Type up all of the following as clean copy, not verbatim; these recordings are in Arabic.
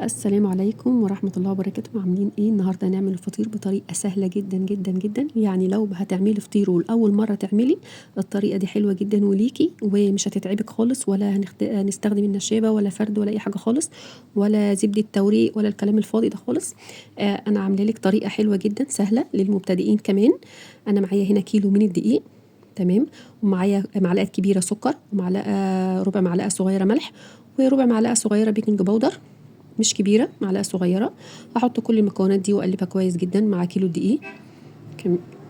السلام عليكم ورحمة الله وبركاته. عاملين ايه؟ النهارده هنعمل الفطير بطريقة سهلة جدا جدا جدا. يعني لو هتعملي فطير والأول مرة تعملي الطريقة دي حلوة جدا وليكي ومش هتتعبك خالص، ولا هنستخدم النشابة ولا فرد ولا أي حاجة خالص، ولا زبدة توريق ولا الكلام الفاضي ده خالص. أنا عاملة لك طريقة حلوة جدا سهلة للمبتدئين كمان. أنا معايا هنا كيلو من الدقيق، تمام، ومعايا معلقة كبيرة سكر، ومعلقة ربع معلقة صغيرة ملح، وربع معلقة صغيرة بيكنج باودر مش كبيرة، معلقة صغيرة. هحط كل المكونات دي واقلبها كويس جدا مع كيلو الدقيق.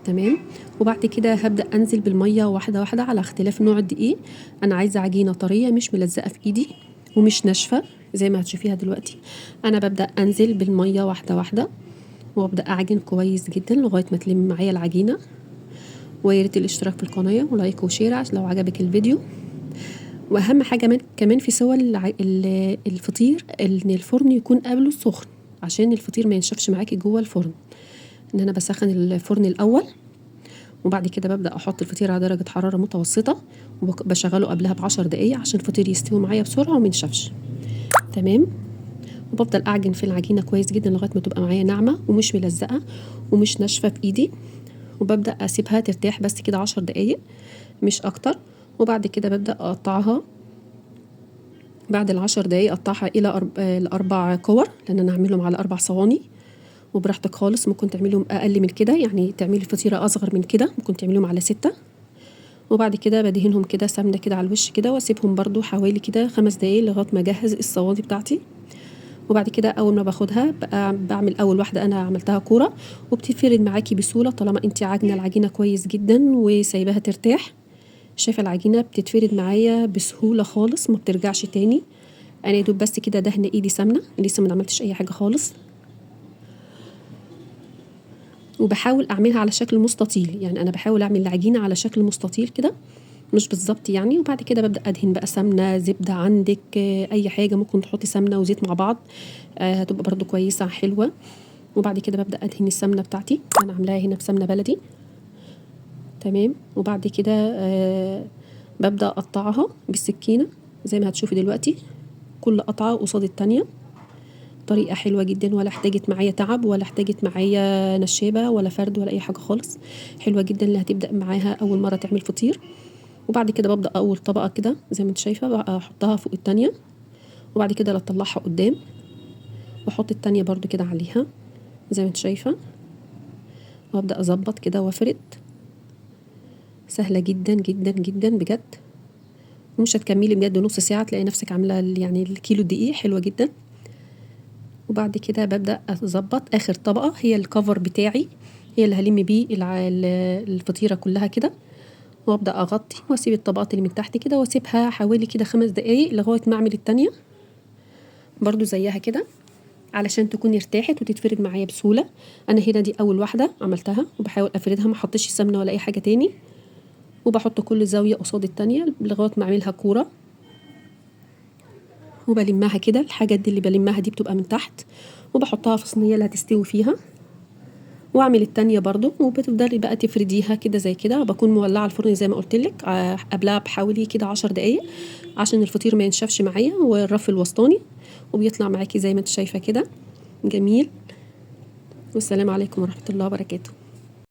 تمام. وبعد كده هبدأ انزل بالمية واحدة واحدة على اختلاف نوع الدقيق. انا عايزة عجينة طرية مش ملزقة في ايدي ومش ناشفة زي ما هتشوفيها دلوقتي. انا ببدأ انزل بالمية واحدة واحدة وابدأ اعجن كويس جدا لغاية ما تلم معايا العجينة. ويا ريت الاشتراك في القناة ولايك وشير عشان لو عجبك الفيديو. واهم حاجه كمان في سوى الفطير ان الفرن يكون قبله سخن عشان الفطير ما ينشفش معاكي جوه الفرن. ان انا بسخن الفرن الاول، وبعد كده ببدا احط الفطير على درجه حراره متوسطه وبشغله قبلها ب10 دقايق عشان الفطير يستوي معايا بسرعه وما ينشفش. تمام. وبفضل اعجن في العجينه كويس جدا لغايه ما تبقى معايا ناعمه ومش ملزقه ومش ناشفه في ايدي. وببدا اسيبها ترتاح بس كده 10 دقايق مش اكتر. وبعد كده ببدا اقطعها. بعد ال10 دقايق اقطعها الى ل4 كور، لان انا هعملهم على 4 صواني. وبراحتك خالص ممكن تعملهم اقل من كده، يعني تعملي فطيره اصغر من كده ممكن تعمليهم على 6. وبعد كده بدهنهم كده سمنه كده على الوش كده واسيبهم برضو حوالي كده 5 دقايق لغايه ما اجهز الصواني بتاعتي. وبعد كده اول ما باخدها بقى بعمل اول واحده انا عملتها كوره، وبتتفرد معاكي بسهوله طالما انت عاجنه العجينه كويس جدا وسايباها ترتاح. شايفه العجينه بتتفرد معايا بسهوله خالص ما بترجعش تاني. انا يدوب بس كده دهن ايدي سمنه، لسه ما عملتش اي حاجه خالص. وبحاول اعملها على شكل مستطيل، يعني انا بحاول اعمل العجينه على شكل مستطيل كده مش بالظبط يعني. وبعد كده ببدا ادهن بقى سمنه زبده عندك، اي حاجه ممكن تحطي سمنه وزيت مع بعض، هتبقى برضو كويسه حلوه. وبعد كده ببدا ادهن السمنه بتاعتي، انا عاملاها هنا بسمنه بلدي. تمام. وبعد كده ببدا اقطعها بالسكينه زي ما هتشوفي دلوقتي، كل قطعه قصاد التانيه. طريقة حلوة جدا ولا احتاجت معايا تعب ولا احتاجت معايا نشابة ولا فرد ولا اي حاجة خالص. حلوة جدا اللي هتبدأ معاها اول مرة تعمل فطير. وبعد كده ببدأ اول طبقة كده زي ما انت شايفة بقى احطها فوق التانية، وبعد كده اطلعها قدام واحط التانية برضو كده عليها زي ما انت شايفة، وابدأ اظبط كده وافرد. سهلة جدا جدا جدا بجد، ومش هتكملي بجد نص ساعة تلاقي نفسك عاملة يعني الكيلو دقيق حلوة جدا. وبعد كده ببدأ أظبط آخر طبقة هي الكفر بتاعي، هي اللي هلم بيه الفطيرة كلها كده. وابدأ أغطي واسيب الطبقات اللي من تحت كده واسيبها حوالي كده 5 دقايق لغاية ما أعمل التانية برضو زيها كده علشان تكون ارتاحت وتتفرد معايا بسهولة. أنا هنا دي أول واحدة عملتها وبحاول أفردها، ما حطيش سمنة ولا أي حاجة تاني. وبحط كل زاوية قصاد التانية لغاية ما أعملها كورة، وبلمها كده. الحاجات دي اللي بلمها دي بتبقى من تحت، وبحطها في صينية اللي هتستوي فيها. واعمل التانية برضو، وبتفضلي بقى تفرديها كده زي كده. بكون مولعه الفرن زي ما قلت لك قبلها بحوالي كده 10 دقايق عشان الفطير ما ينشفش معايا والرف الوسطاني، وبيطلع معاكي زي ما انت شايفه كده جميل. والسلام عليكم ورحمه الله وبركاته.